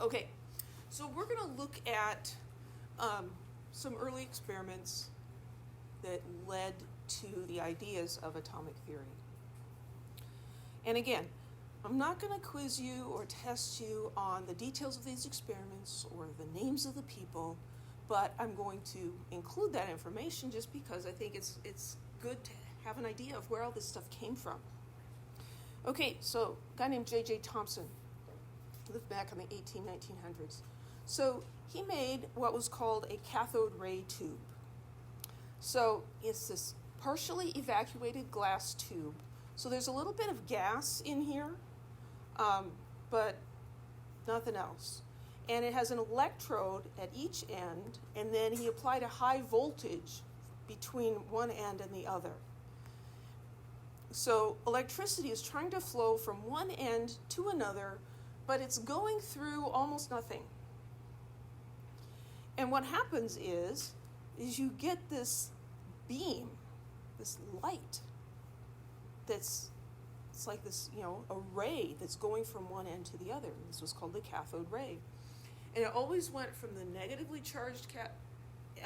Okay, so we're going to look at some early experiments that led to the ideas of atomic theory. And again, I'm not going to quiz you or test you on the details of these experiments or the names of the people, but I'm going to include that information just because I think it's good to have an idea of where all this stuff came from. Okay, so a guy named J.J. Thomson lived back in the 1900s. So he made what was called a cathode ray tube. So it's this partially evacuated glass tube. So there's a little bit of gas in here, but nothing else. And it has an electrode at each end, and then he applied a high voltage between one end and the other. So electricity is trying to flow from one end to another, but it's going through almost nothing. And what happens is you get this beam, this light, it's like this, a ray that's going from one end to the other. This was called the cathode ray. And it always went from the negatively charged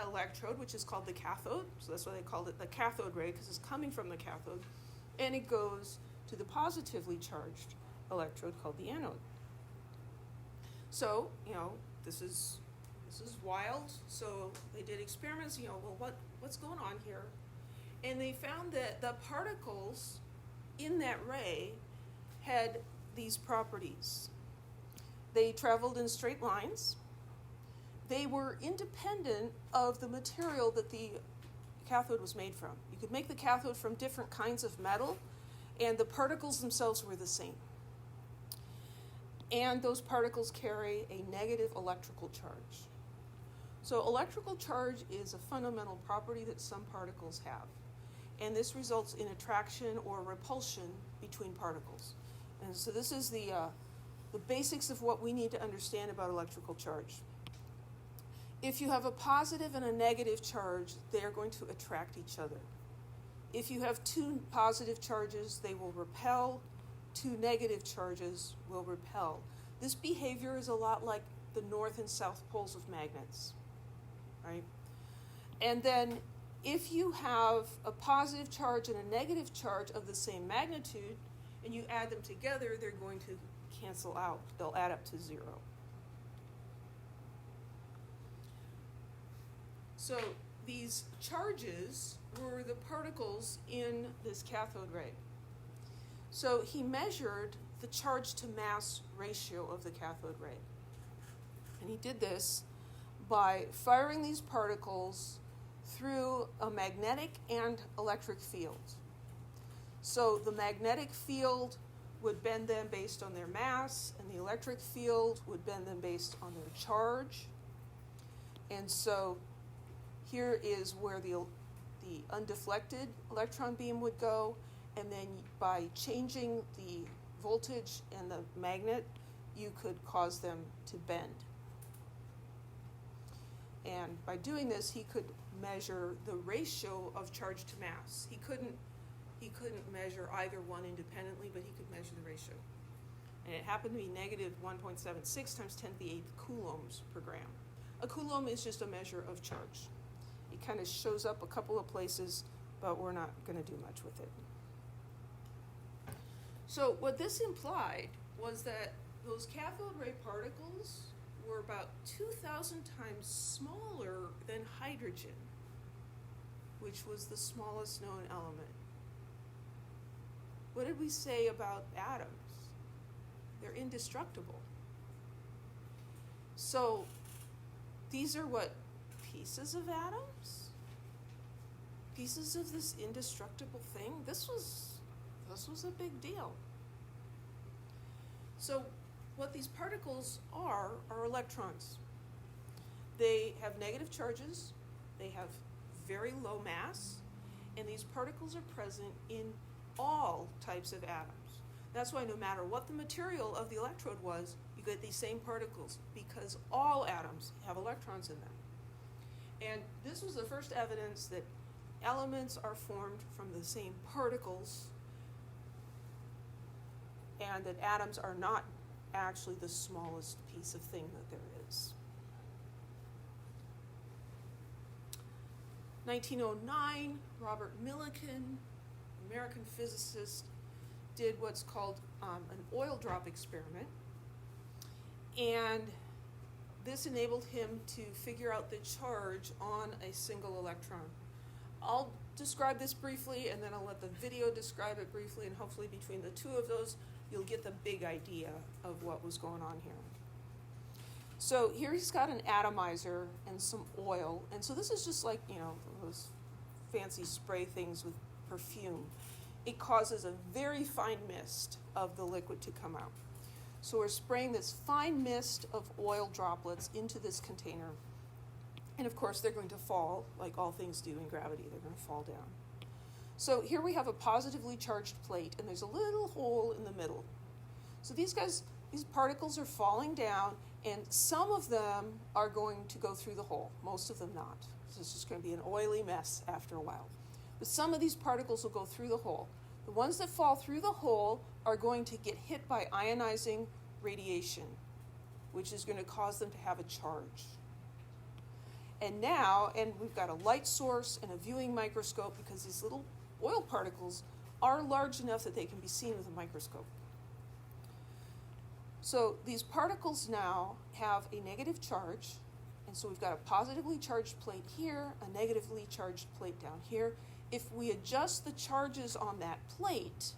electrode, which is called the cathode, so that's why they called it the cathode ray, because it's coming from the cathode, and it goes to the positively charged electrode called the anode. So, this is wild. So they did experiments, what's going on here? And they found that the particles in that ray had these properties. They traveled in straight lines. They were independent of the material that the cathode was made from. You could make the cathode from different kinds of metal, and the particles themselves were the same. And those particles carry a negative electrical charge. So electrical charge is a fundamental property that some particles have. And this results in attraction or repulsion between particles. And so this is the basics of what we need to understand about electrical charge. If you have a positive and a negative charge, they are going to attract each other. If you have two positive charges, they will repel. Two negative charges will repel. This behavior is a lot like the north and south poles of magnets, right? And then if you have a positive charge and a negative charge of the same magnitude, and you add them together, they're going to cancel out. They'll add up to 0. So these charges were the particles in this cathode ray. So he measured the charge to mass ratio of the cathode ray. And he did this by firing these particles through a magnetic and electric field. So the magnetic field would bend them based on their mass, and the electric field would bend them based on their charge. And so here is where the undeflected electron beam would go, and then by changing the voltage and the magnet, you could cause them to bend. And by doing this, he could measure the ratio of charge to mass. He couldn't measure either one independently, but he could measure the ratio. And it happened to be negative 1.76 times 10 to the 8th coulombs per gram. A coulomb is just a measure of charge. It kind of shows up a couple of places, but we're not going to do much with it. So what this implied was that those cathode ray particles were about 2,000 times smaller than hydrogen, which was the smallest known element. What did we say about atoms? They're indestructible. So these are what? Pieces of atoms? Pieces of this indestructible thing? This was a big deal. So what these particles are electrons. They have negative charges, they have very low mass, and these particles are present in all types of atoms. That's why no matter what the material of the electrode was, you get these same particles, because all atoms have electrons in them. And this was the first evidence that elements are formed from the same particles, and that atoms are not actually the smallest piece of thing that there is. 1909, Robert Millikan, American physicist, did what's called an oil drop experiment. And this enabled him to figure out the charge on a single electron. I'll describe this briefly, and then I'll let the video describe it briefly, and hopefully between the two of those, you'll get the big idea of what was going on here. So here he's got an atomizer and some oil, and so this is just like, you know, those fancy spray things with perfume. It causes a very fine mist of the liquid to come out. So we're spraying this fine mist of oil droplets into this container. And of course, they're going to fall, like all things do in gravity. They're going to fall down. So here we have a positively charged plate, and there's a little hole in the middle. So these particles are falling down, and some of them are going to go through the hole, most of them not. So it's just going to be an oily mess after a while. But some of these particles will go through the hole. The ones that fall through the hole are going to get hit by ionizing radiation, which is going to cause them to have a charge. And we've got a light source and a viewing microscope, because these little oil particles are large enough that they can be seen with a microscope. So these particles now have a negative charge, and so we've got a positively charged plate here, a negatively charged plate down here. If we adjust the charges on that plate,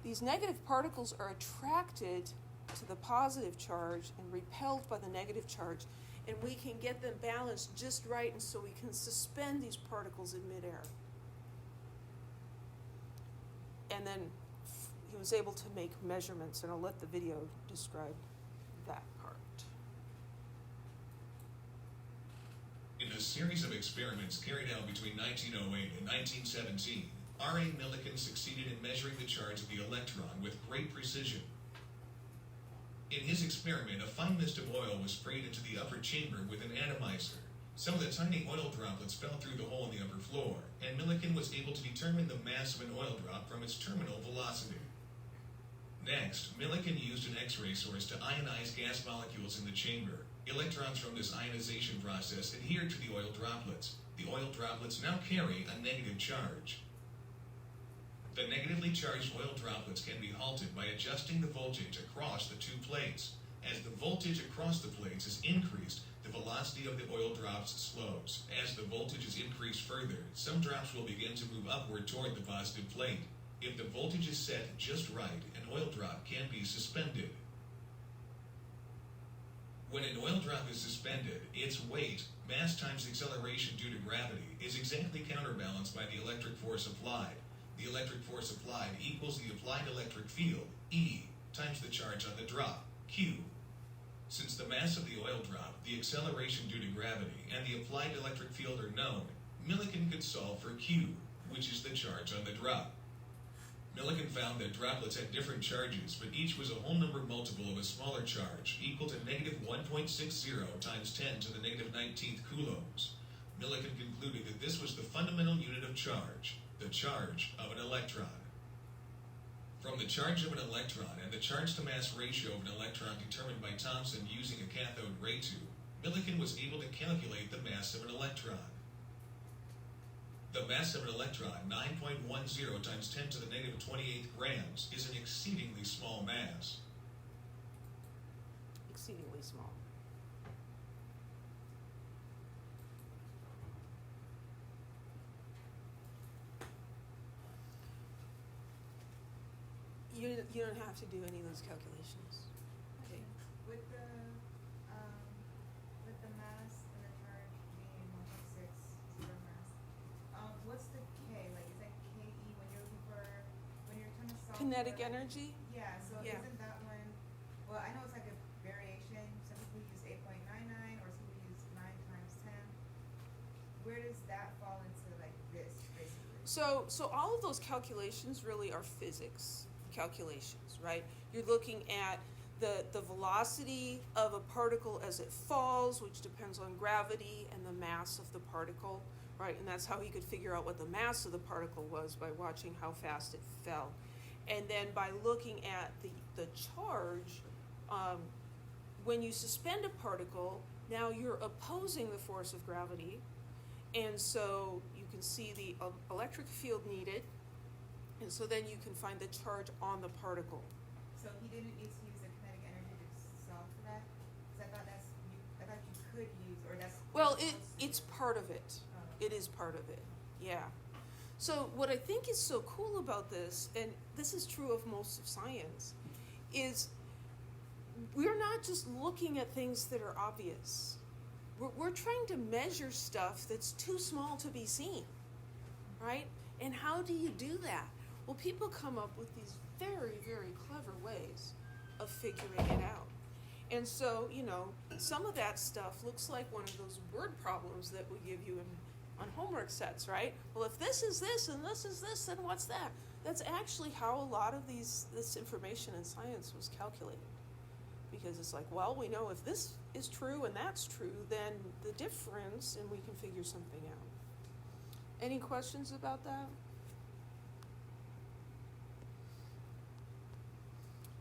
these negative particles are attracted to the positive charge and repelled by the negative charge, and we can get them balanced just right, and so we can suspend these particles in midair. And then he was able to make measurements, and I'll let the video describe that part. In a series of experiments carried out between 1908 and 1917, R.A. Millikan succeeded in measuring the charge of the electron with great precision. In his experiment, a fine mist of oil was sprayed into the upper chamber with an atomizer. Some of the tiny oil droplets fell through the hole in the upper floor, and Millikan was able to determine the mass of an oil drop from its terminal velocity. Next, Millikan used an X-ray source to ionize gas molecules in the chamber. Electrons from this ionization process adhere to the oil droplets. The oil droplets now carry a negative charge. The negatively charged oil droplets can be halted by adjusting the voltage across the two plates. As the voltage across the plates is increased, the velocity of the oil drops slows. As the voltage is increased further, some drops will begin to move upward toward the positive plate. If the voltage is set just right, an oil drop can be suspended. When an oil drop is suspended, its weight, mass times acceleration due to gravity, is exactly counterbalanced by the electric force applied. The electric force applied equals the applied electric field, E, times the charge on the drop, Q. Since the mass of the oil drop, the acceleration due to gravity, and the applied electric field are known, Millikan could solve for Q, which is the charge on the drop. Millikan found that droplets had different charges, but each was a whole number multiple of a smaller charge, equal to negative 1.60 times 10 to the negative 19th coulombs. Millikan concluded that this was the fundamental unit of charge, the charge of an electron. From the charge of an electron and the charge-to-mass ratio of an electron determined by Thomson using a cathode ray tube, Millikan was able to calculate the mass of an electron. The mass of an electron, 9.10 times 10 to the negative 28th grams, is an exceedingly small mass. Exceedingly small. You don't have to do any of those calculations. Okay. With the mass and the charge being 1.6 zero mass, what's the K? Like, is that KE when you're looking for when you're trying to solve Kinetic for, energy? Yeah. So Yeah. isn't that one? Well, I know it's like a variation. Some people use 8.99, or some people use 9 times 10. Where does that fall into like this basically? So all of those calculations really are physics calculations, right? You're looking at the velocity of a particle as it falls, which depends on gravity, and the mass of the particle, right? And that's how he could figure out what the mass of the particle was, by watching how fast it fell. And then by looking at the charge when you suspend a particle, now you're opposing the force of gravity, and so you can see the electric field needed, and so then you can find the charge on the particle. So he didn't need to use the kinetic energy to solve for that? Because I thought I thought you could use, or that's. Well, what you're supposed to it's do. part of it. Oh. It is part of it, yeah. So what I think is so cool about this, and this is true of most of science, is we're not just looking at things that are obvious. We're trying to measure stuff that's too small to be seen, right? And how do you do that? Well, people come up with these very, very clever ways of figuring it out. And so, some of that stuff looks like one of those word problems that we give you on homework sets, right? Well, if this is this and this is this, then what's that? That's actually how a lot of this information in science was calculated. Because it's like, well, we know if this is true and that's true, then the difference, and we can figure something out. Any questions about that?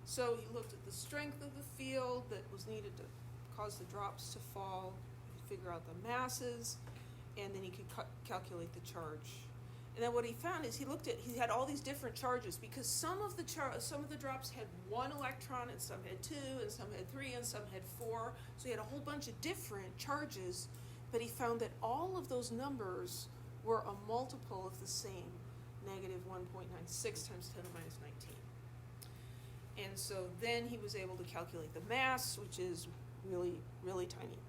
So he looked at the strength of the field that was needed to cause the drops to fall, figure out the masses, and then he could calculate the charge. And then what he found is he had all these different charges, because some of the drops had 1 electron, and some had 2, and some had 3, and some had 4. So he had a whole bunch of different charges, but he found that all of those numbers were a multiple of the same, negative 1.96 times 10 to the minus 19. And so then he was able to calculate the mass, which is really, really tiny.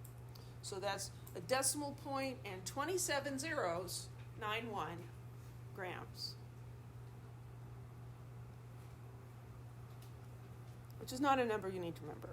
So that's a decimal point and 27 zeros, 91 grams. Which is not a number you need to remember.